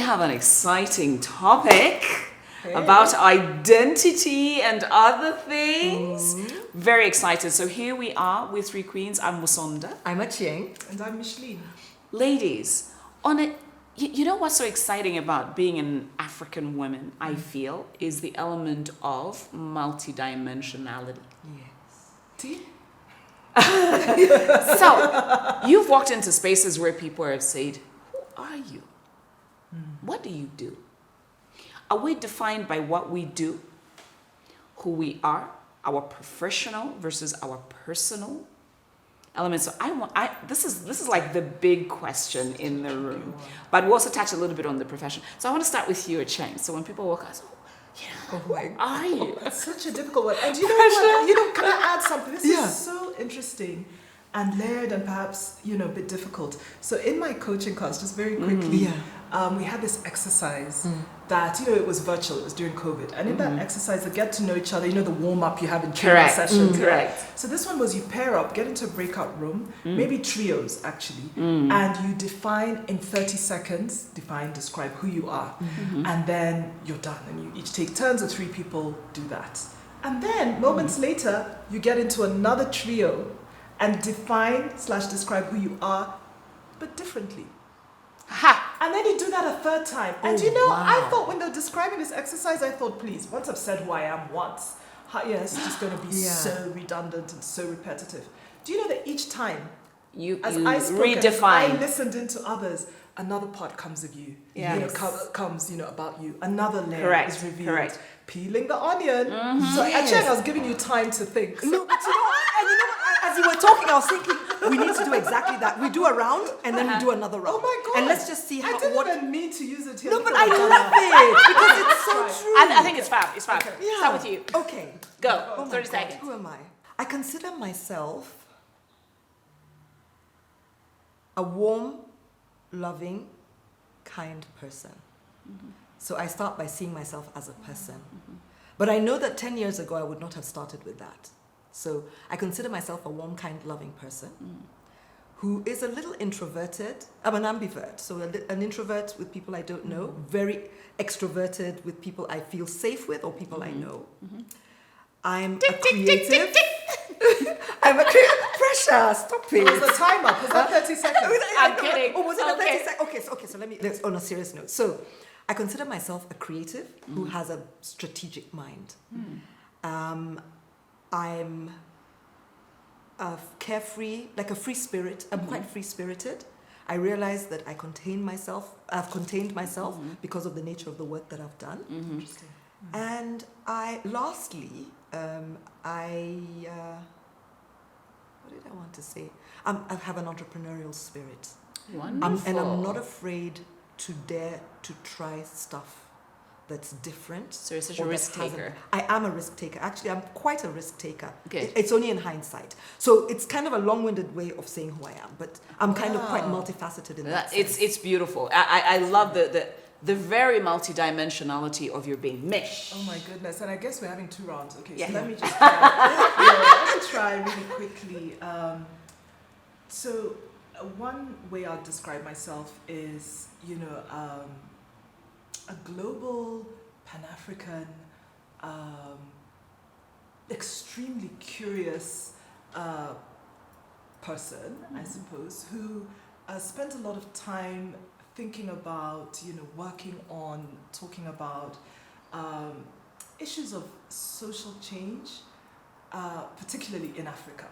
have an exciting topic about identity and other things. Very excited. So here we are with three queens. I'm Musonda. I'm Achieng. And I'm Micheline. Ladies, on it, you know what's so exciting about being an African woman, I feel, is the element of multidimensionality. Yes. Tea? So, you've walked into spaces where people have said, who are you? What do you do? Are we defined by what we do, who we are, our professional versus our personal elements? So this is like the big question in the room. But we also touch a little bit on the profession. So I want to start with you, Cheng. So when people walk us, who are you? It's such a difficult one. And you know what? You know, can I add something? This is so interesting and layered and perhaps, a bit difficult. So in my coaching class, just very quickly, we had this exercise that, it was virtual, it was during COVID. And in that exercise, they get to know each other, the warm-up you have in training sessions. Correct. So this one was you pair up, get into a breakout room, maybe trios actually, and you define in 30 seconds, describe who you are. And then you're done. And you each take turns, or three people do that. And then moments later, you get into another trio and define/describe who you are, but differently. Ha! And then you do that a third time. And I thought when they're describing this exercise, I thought, please, once I've said who I am once, it's just going to be so redundant and so repetitive. Do you know that each time, as I spoke, redefine. I listened into others, another part comes of you. Comes about you. Another layer is revealed. Correct. Peeling the onion. So actually, I was giving you time to think. No, but as you were talking, I was thinking we need to do exactly that. We do a round and then we do another round. Oh my God! And let's just see how. I didn't even mean to use it here. No, but I love it because it's so true. I think it's fab. It's fab. Okay. Yeah. Start with you. Okay. Go. Oh my 30 God, seconds. Who am I? I consider myself a warm, loving, kind person. So I start by seeing myself as a person. But I know that 10 years ago I would not have started with that. So I consider myself a warm, kind, loving person who is a little introverted. I'm an ambivert, so an introvert with people I don't know, very extroverted with people I feel safe with or people I know. I'm a creative. I'm a creative. Pressure, stop it. Was the timer? Was that 30 seconds? I'm kidding. Oh, was it a 30 seconds? Okay, so let's on a serious note. So I consider myself a creative who has a strategic mind. I'm a carefree, like a free spirit. I'm quite free-spirited. I realize that I've contained myself because of the nature of the work that I've done. Interesting. And lastly, what did I want to say? I have an entrepreneurial spirit. Wonderful. And I'm not afraid to dare to try stuff that's different. So you're such a risk taker. I am a risk taker. Actually, I'm quite a risk taker. Okay. It's only in hindsight. So it's kind of a long-winded way of saying who I am, but I'm kind of quite multifaceted in that sense. It's beautiful. I love the very multidimensionality of your being. Mish. Oh my goodness. And I guess we're having two rounds. Okay, Yeah. so let me just try. Let me try really quickly. So one way I'll describe myself is, a global, Pan-African, extremely curious person, I suppose, who spends a lot of time thinking about, working on, talking about issues of social change, particularly in Africa.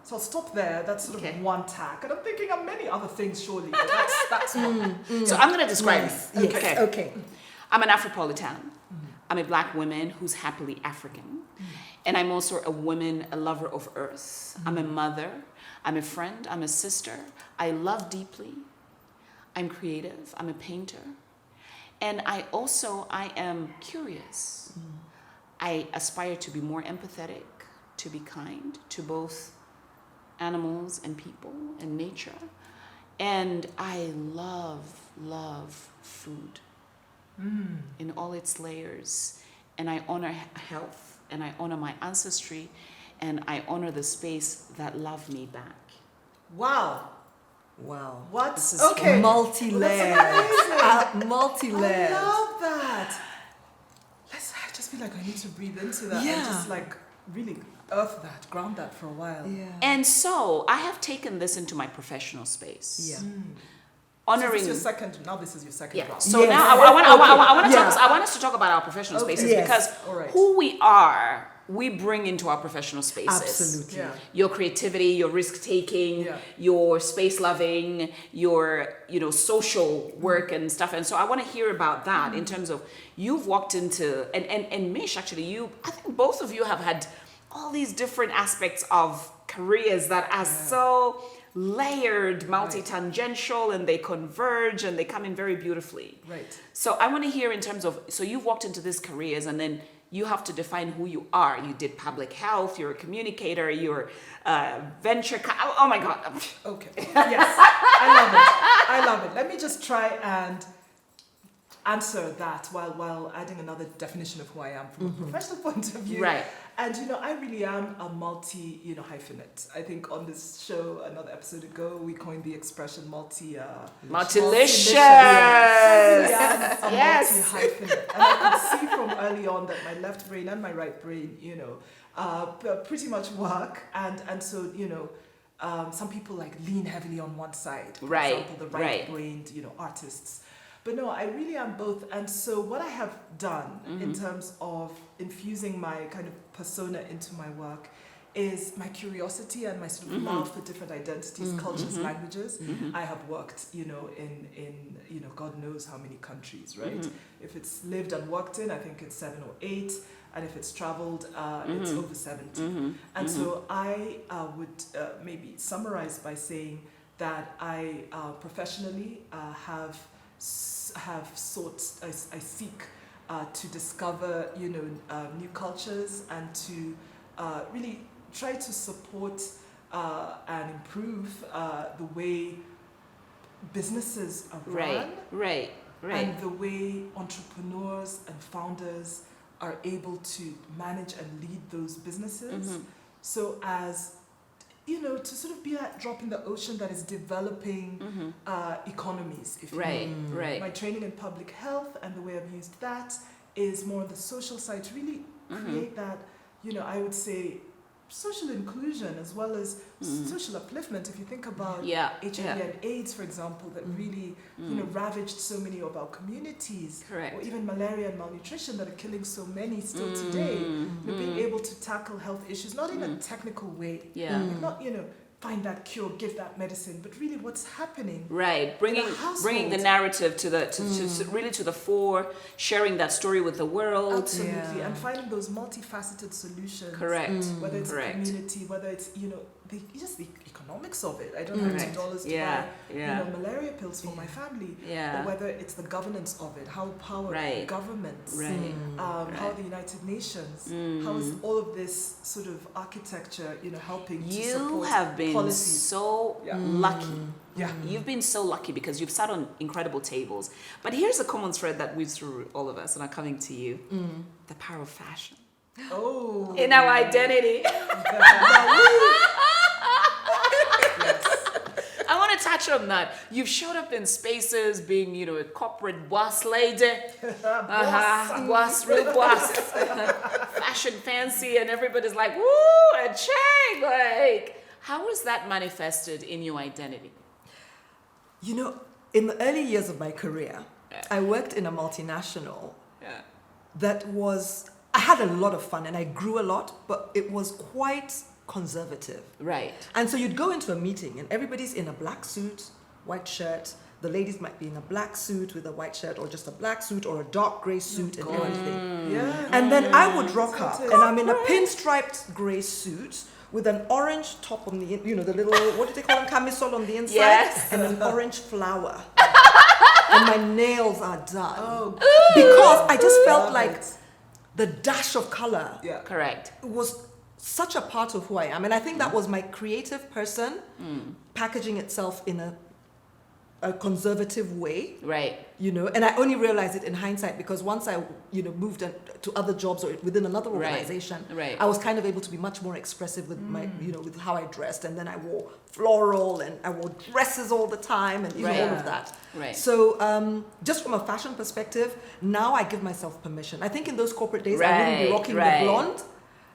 So I'll stop there. That's sort of one tack. And I'm thinking of many other things, surely, but that's one. So I'm going to describe Yes. it. Yes. Okay. I'm an Afropolitan. I'm a black woman who's happily African. And I'm also a woman, a lover of earth. I'm a mother. I'm a friend. I'm a sister. I love deeply. I'm creative. I'm a painter. And I am curious. I aspire to be more empathetic, to be kind to both animals and people and nature. And I love food in all its layers. And I honor health, and I honor my ancestry, and I honor the space that loved me back. Wow. Wow. What? This is Okay. Multi-layered. Multi-layered. I love that. I just feel like I need to breathe into that and Yeah. just like really earth that, ground that for a while. Yeah. And so I have taken this into my professional space. Yeah. So Honoring. this is your second. Now this is your second Yeah. round. So Yes. now I want to Yeah. talk. I want us to talk about our professional Okay. spaces Yes. because All right. who we are, we bring into our professional spaces. Absolutely. Yeah. Your creativity, your risk taking, Yeah. your space loving, your social work and stuff. And so I want to hear about that in terms of you've walked into and Mish, actually I think both of you have had all these different aspects of careers that are so layered, multi-tangential, and they converge and they come in very beautifully. Right. So I want to hear in terms of, so you've walked into these careers and then you have to define who you are. You did public health, you're a communicator, you're venture, oh my God. Okay. Yes. I love it. Let me just try and answer that while adding another definition of who I am from a professional point of view. Right. And I really am a multi, hyphenate. I think on this show, another episode ago, we coined the expression Multilicious. Yes. A Yes. multi-hyphenate. And I could see from early on that my left brain and my right brain, pretty much work. And so, some people lean heavily on one side. For Right, example, the right. right-brained, artists. But no, I really am both. And so what I have done in terms of infusing my kind of persona into my work is my curiosity and my sort of love for different identities, cultures, languages. I have worked, in God knows how many countries, right? If it's lived and worked in, I think it's 7 or 8. And if it's traveled, it's over 70. And so I would maybe summarize by saying that I professionally I seek to discover, new cultures and to really try to support and improve the way businesses are run. Right. And the way entrepreneurs and founders are able to manage and lead those businesses. So as to sort of be that drop in the ocean that is developing economies, if you will. Right. My training in public health and the way I've used that is more on the social side to really create that, I would say, social inclusion as well as social upliftment. If you think about HIV and AIDS, for example, that really, ravaged so many of our communities. Correct. Or even malaria and malnutrition that are killing so many still today. Being able to tackle health issues, not in a technical way. Not, find that cure, give that medicine, but really what's happening. Right, bringing the narrative to really to the fore, sharing that story with the world. Absolutely, and finding those multifaceted solutions. Correct. Whether it's a community, whether it's just the economics of it. I don't have $2 to buy malaria pills for my family. Or whether it's the governance of it, how power governments, how the United Nations, how is all of this sort of architecture, helping to support You have been policies. so lucky. Yeah. You've been so lucky because you've sat on incredible tables. But here's a common thread that weaves through all of us, and I'm coming to you. The power of fashion. Oh. In our identity. I want to touch on that. You've showed up in spaces being, a corporate boss lady. Boss, real boss. Fashion fancy, and everybody's like, woo, a check. Like, how is that manifested in your identity? In the early years of my career, I worked in a multinational that I had a lot of fun and I grew a lot, but it was quite conservative. Right. And so you'd go into a meeting and everybody's in a black suit, white shirt. The ladies might be in a black suit with a white shirt or just a black suit or a dark grey suit and everything. Yeah. And then I would rock up and I'm in a pinstriped grey suit with an orange top on the, the little, what do they call them, camisole on the inside, and an orange flower. And my nails are done. Because I just felt like the dash of color Correct. was such a part of who I am. And I think that was my creative person packaging itself in a a conservative way, Right. you know, and I only realized it in hindsight because once I, you know, moved to other jobs or within another organization, Right. I was kind of able to be much more expressive with my, you know, with how I dressed, and then I wore floral and I wore dresses all the time and you know, all of that. Right. So just from a fashion perspective, now I give myself permission. I think in those corporate days, I wouldn't be rocking the blonde.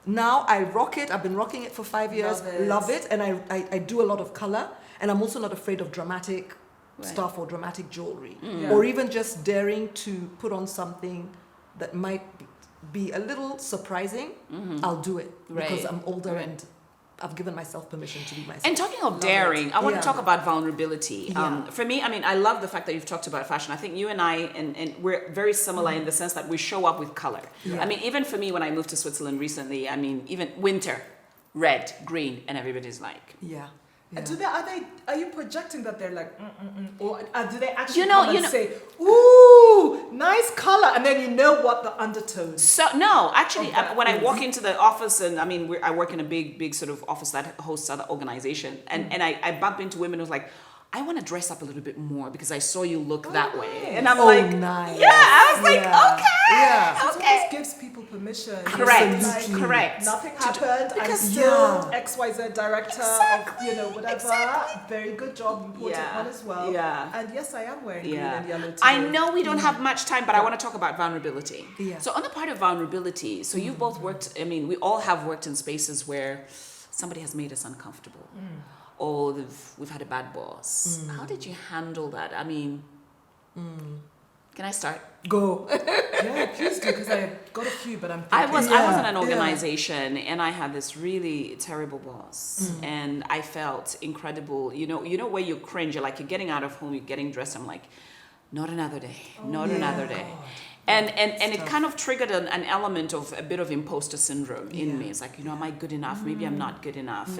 Now I rock it. I've been rocking it for 5 years. Love it. And I do a lot of color. And I'm also not afraid of dramatic stuff or dramatic jewelry. Or even just daring to put on something that might be a little surprising. I'll do it because I'm older and I've given myself permission to be myself. And talking of daring, I want to talk about vulnerability. Yeah. For me, I mean, I love the fact that you've talked about fashion. I think you and I, and we're very similar in the sense that we show up with color. Yeah. I mean, even for me, when I moved to Switzerland recently, I mean, even winter, red, green, and everybody's like... Yeah. Are you projecting that they're like, or do they actually say, ooh, nice color, and then you know what the undertones? So no, actually, when I walk into the office, and I mean, I work in a big sort of office that hosts other organization, and I bump into women who's like, I want to dress up a little bit more because I saw you look that way, and I'm like, nice. yeah, I was like, okay, Yeah. It always gives people permission. Correct, correct. Nothing happened. I'm because- still XYZ director Exactly, of, you know, whatever. exactly. Very good job, important one as well. Yeah. And yes, I am wearing green Yeah, and yellow today. I know we don't have much time, but I want to talk about vulnerability. Yeah. So on the part of vulnerability, so you've both worked, I mean, we all have worked in spaces where somebody has made us uncomfortable. Or we've had a bad boss. How did you handle that? I mean, can I start? Go. Yeah, please do, because I've got a few, but I'm thinking. I was in an organization and I had this really terrible boss, and I felt incredible. You know where you cringe. You're like, you're getting out of home, you're getting dressed. I'm like, not another day, not another day. And it kind of triggered an element of a bit of imposter syndrome in me. It's like, you know, am I good enough? Maybe I'm not good enough.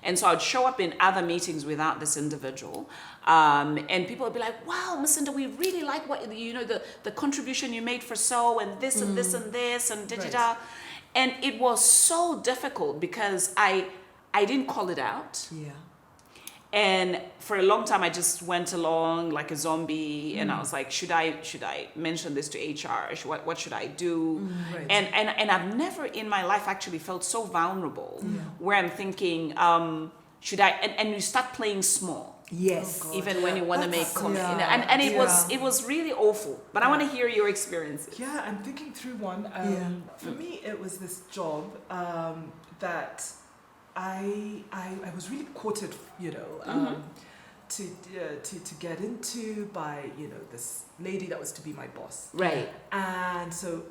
And so I'd show up in other meetings without this individual. And people would be like, wow, Miss Cinda, we really like what, you know, the contribution you made for so and this and this and this and da-da-da. And it was so difficult because I didn't call it out. Yeah. And for a long time, I just went along like a zombie, and I was like, should I mention this to HR? What should I do? Right. And I've never in my life actually felt so vulnerable, where I'm thinking, should I? And you start playing small, Yes. even when you want to make comments. yeah. And it was really awful. But I want to hear your experiences. Yeah, I'm thinking through one. For me, it was this job that I was really courted, you know, to get into by, you know, this lady that was to be my boss. Right. And so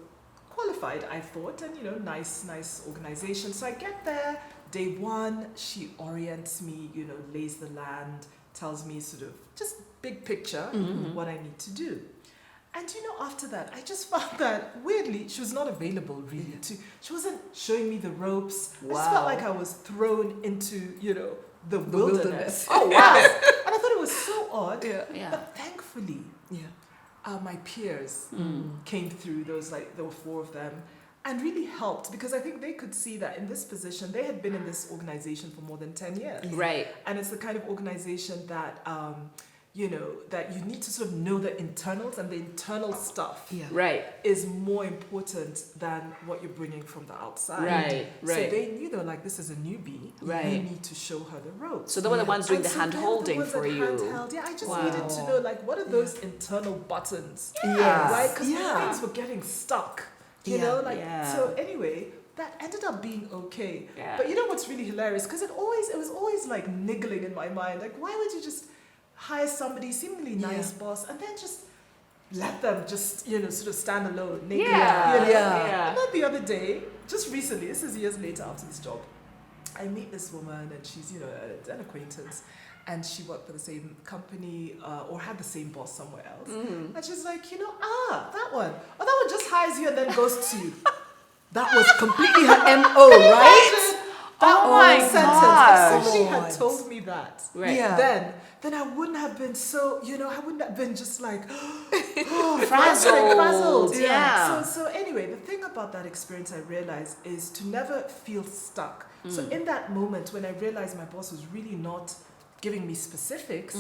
qualified, I thought, and, you know, nice organization. So I get there, day one, she orients me, you know, lays the land, tells me sort of just big picture what I need to do. And you know, after that, I just found that weirdly, she was not available really. She wasn't showing me the ropes. Wow. I just felt like I was thrown into, you know, the wilderness. Oh, wow. And I thought it was so odd. Yeah. But thankfully, my peers came through. There were 4 of them, and really helped, because I think they could see that in this position, they had been in this organization for more than 10 years. Right. And it's the kind of organization that, you know, that you need to sort of know the internals, and the internal stuff Right. is more important than what you're bringing from the outside. Right. So they knew, they were like, this is a newbie. Right. You need to show her the ropes. So they were the ones doing And the so hand they're the holding ones for that you. handheld. Yeah, I just Wow. needed to know, like, what are those internal buttons? Yes. Right? Because things were getting stuck. You know, like, Yeah. so anyway, that ended up being okay. Yeah. But you know what's really hilarious? Because it was always like niggling in my mind. Like, why would you just hire somebody, seemingly nice boss, and then just let them just, you know, sort of stand alone, naked? Yeah. You know? Yeah. And then the other day, just recently, this is years later after this job, I meet this woman, and she's, you know, an acquaintance, and she worked for the same company or had the same boss somewhere else. And she's like, you know, that one. Oh, that one just hires you and then ghosts you. That was completely her MO, right? That Oh one my sentence. gosh. If somebody had God. told me that, Right. Yeah. then I wouldn't have been so, you know, I wouldn't have been just like, Frazzled. Yeah. So anyway, the thing about that experience I realized is to never feel stuck. So in that moment when I realized my boss was really not giving me specifics,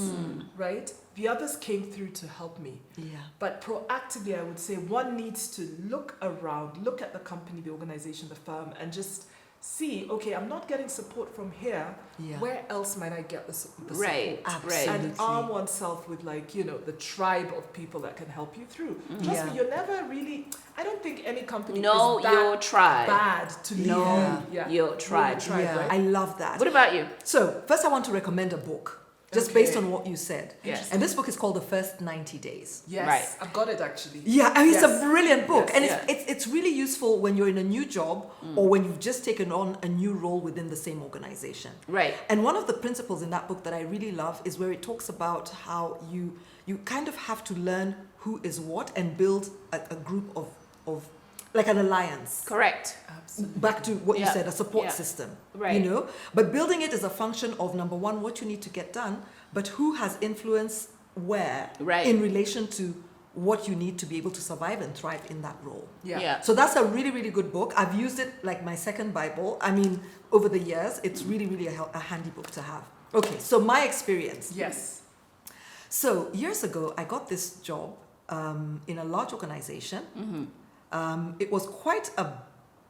right? The others came through to help me. Yeah. But proactively, I would say one needs to look around, look at the company, the organization, the firm, and just see, okay, I'm not getting support from here. Yeah. Where else might I get the support? Right. Absolutely. And arm oneself with, like, you know, the tribe of people that can help you through. Trust Yeah. me, you're never really, I don't think any company Know is that your tribe. bad to leave Know you. Yeah. your tribe. Know your Yeah, right? I love that. What about you? So, first I want to recommend a book, just Okay. based on what you said. Yes. And this book is called The First 90 Days. Yes, Right. I've got it actually. Yeah, I mean, it's Yes. a brilliant book. Yes. And Yeah. it's really useful when you're in a new job or when you've just taken on a new role within the same organization. Right. And one of the principles in that book that I really love is where it talks about how you kind of have to learn who is what and build a group of like an alliance. Correct. Absolutely. Back to what you Yeah. said, a support Yeah. system. Right. You know? But building it is a function of, number one, what you need to get done, but who has influence where Right. in relation to what you need to be able to survive and thrive in that role. Yeah. So that's a really, really good book. I've used it like my second Bible. I mean, over the years, it's really, really a handy book to have. Okay, so my experience. Yes. So years ago, I got this job in a large organization. It was quite a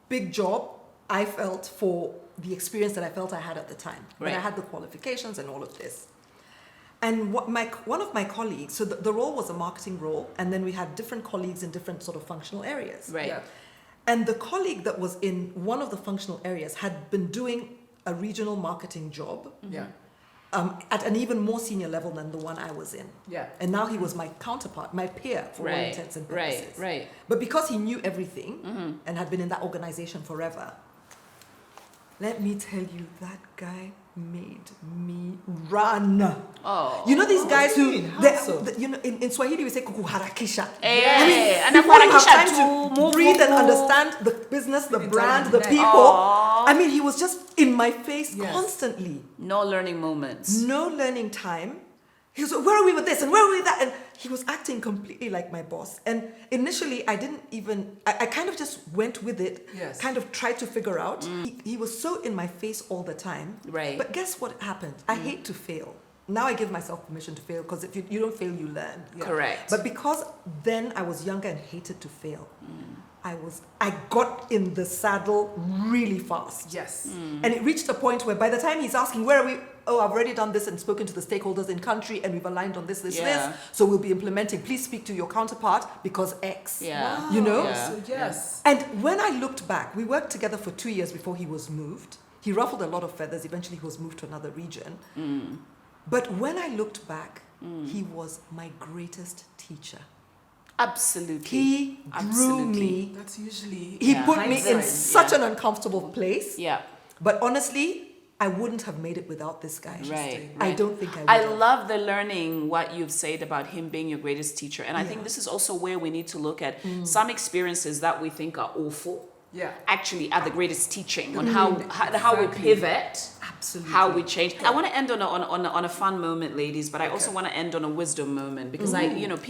big job, I felt, for the experience that I felt I had at the time. But I Right. had the qualifications and all of this. And one of my colleagues, so the role was a marketing role, and then we had different colleagues in different sort of functional areas. Right. Yeah. And the colleague that was in one of the functional areas had been doing a regional marketing job Yeah. at an even more senior level than the one I was in. Yeah. And now he was my counterpart, my peer for all Right. intents and Right. purposes. Right. But because he knew everything and had been in that organization forever, let me tell you, that guy made me run. Oh. You know these What guys do you who, mean? How they- so? you know, in Swahili we say kukuharakisha. Eh, and Before you have kuharakisha time to to move, breathe and move. understand the business, the Really brand, diving the next. people. Aw. I mean, he was just in my face Yes. constantly. No learning moments. No learning time. He was like, where are we with this and where are we with that? And he was acting completely like my boss. And initially, I didn't even, I kind of just went with it, Yes. kind of tried to figure out. He was so in my face all the time. Right. But guess what happened? I hate to fail. Now I give myself permission to fail because if you don't fail, you learn. Yeah. Correct. But because then I was younger and hated to fail, I got in the saddle really fast. Yes. And it reached a point where by the time he's asking, where are we? Oh, I've already done this and spoken to the stakeholders in country and we've aligned on this. Yeah. So we'll be implementing. Please speak to your counterpart because X. Yeah. Wow. You know? Yeah. So yes. And when I looked back, we worked together for 2 years before he was moved. He ruffled a lot of feathers. Eventually, he was moved to another region. But when I looked back, he was my greatest teacher. Absolutely. He grew Absolutely. me. That's usually He Yeah. put me in hindsight. such Yeah. an uncomfortable place. Yeah. But honestly, I wouldn't have made it without this guy. Right. I right. don't think I would I have. love the learning what you've said about him being your greatest teacher. And I think Yeah. this is also where we need to look at some experiences that we think are awful Yeah. actually are the greatest teaching on how we Exactly. pivot, Absolutely. how we change. I want to end on a fun moment, ladies, but I also want to end on a wisdom moment because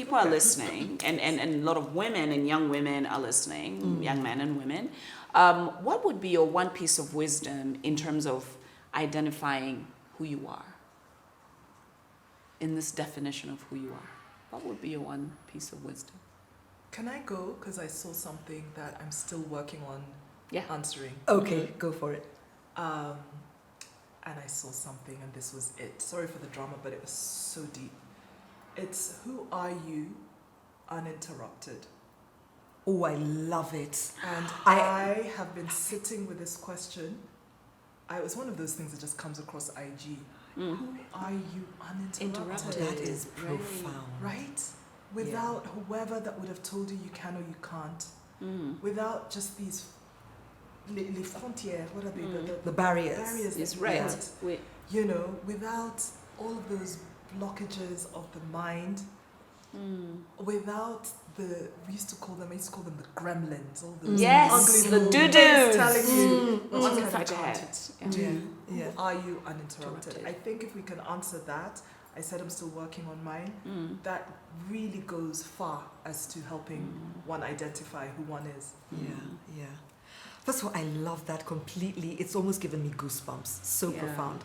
people are listening and a lot of women and young women are listening, young men and women. What would be your one piece of wisdom in terms of identifying who you are? In this definition of who you are, what would be your one piece of wisdom? Can I go? Because I saw something that I'm still working on Yeah. answering. Okay, go for it. And I saw something, and this was it. Sorry for the drama, but it was so deep. It's who are you uninterrupted? Oh, I love it. And I- I have been sitting with this question. It was one of those things that just comes across IG. Who are you uninterrupted? That is Right. profound. Right? Without whoever that would have told you you can or you can't. Without just these les frontières, what are they? The barriers. barriers It's that right. we put, We- you know, without all of those blockages of the mind, without I used to call them the gremlins, all those Yes, ugly the little doo-doos. things telling you The what ones you inside your can't head. do. Yeah. Who are you uninterrupted? Interrupted. I think if we can answer that, I said I'm still working on mine, that really goes far as to helping one identify who one is. Yeah. First of all, I love that completely. It's almost given me goosebumps. So Yeah. profound.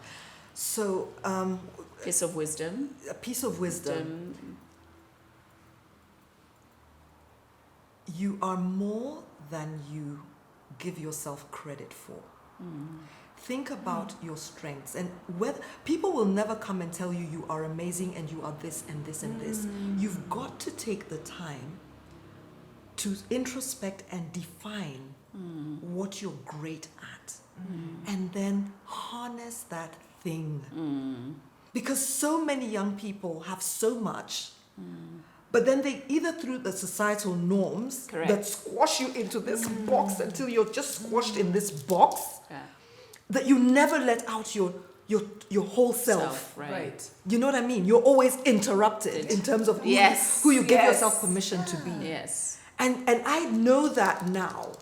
So, Piece of wisdom. a piece of wisdom. You are more than you give yourself credit for. Think about your strengths, and whether people will never come and tell you you are amazing and you are this and this and this. You've got to take the time to introspect and define what you're great at, and then harness that thing. Because so many young people have so much, but then they either through the societal norms Correct. that squash you into this box until you're just squashed in this box, that you never let out your whole self. Right. You know what I mean? You're always interrupted in terms of who you give yourself permission to be. Yes. And I know that now,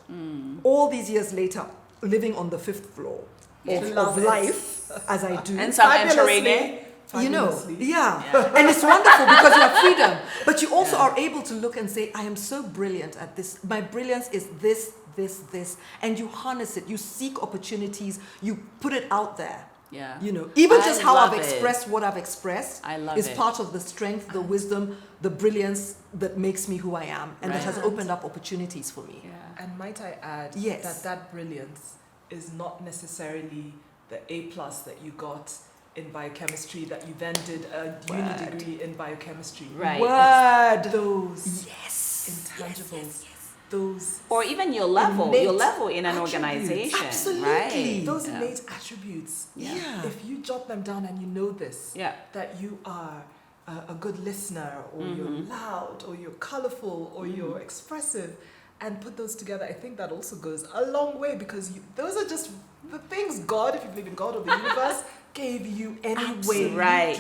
all these years later, living on the 5th floor of life, as I do. And some entering it. You know, and it's wonderful because you have freedom, but you also are able to look and say, I am so brilliant at this. My brilliance is this, and you harness it. You seek opportunities. You put it out there. Yeah. You know, even just how I've love it. expressed what I've expressed is part of the strength, the wisdom, the brilliance that makes me who I am, and that has opened up opportunities for me. Yeah. And might I add that brilliance is not necessarily the A+ that you got in biochemistry, that you then did a uni degree in biochemistry. Right. Word. Those intangibles. Those or even your level in an attributes. organization. Absolutely. Right? Those innate attributes. Yeah. If you jot them down and you know this, that you are a good listener, or you're loud, or you're colorful, or you're expressive, and put those together, I think that also goes a long way, because those are just the things God, if you believe in God or the universe, gave you anyway.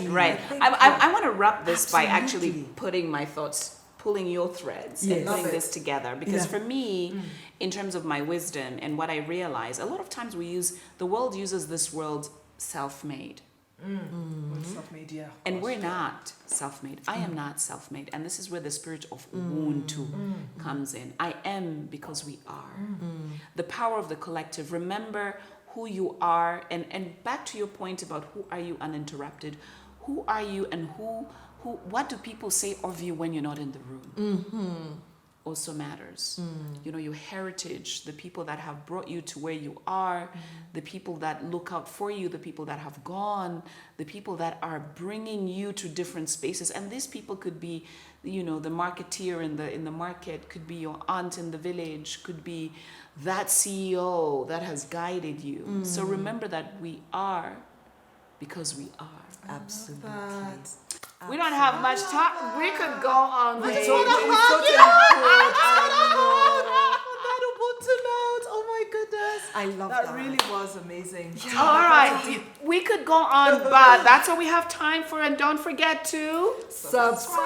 Right. I want to wrap this by actually putting my thoughts, pulling your threads and putting this together, because for me, in terms of my wisdom and what I realize, a lot of times the world uses this word self-made. Self-made, yeah. And we're not self-made. I am not self-made. And this is where the spirit of Ubuntu comes in. I am because we are. The power of the collective. Remember who you are. And back to your point about who are you uninterrupted. Who are you, and what do people say of you when you're not in the room? Also matters. You know, your heritage, the people that have brought you to where you are, the people that look out for you, the people that have gone, the people that are bringing you to different spaces. And these people could be, you know, the marketeer in the market, could be your aunt in the village, could be that CEO that has guided you. So remember that we are because we are. Absolutely. We don't have much time. We could go on. We baby. totally Oh my goodness. I love that. That really was amazing. All right, we could go on, but that's all we have time for. And don't forget to Subscribe.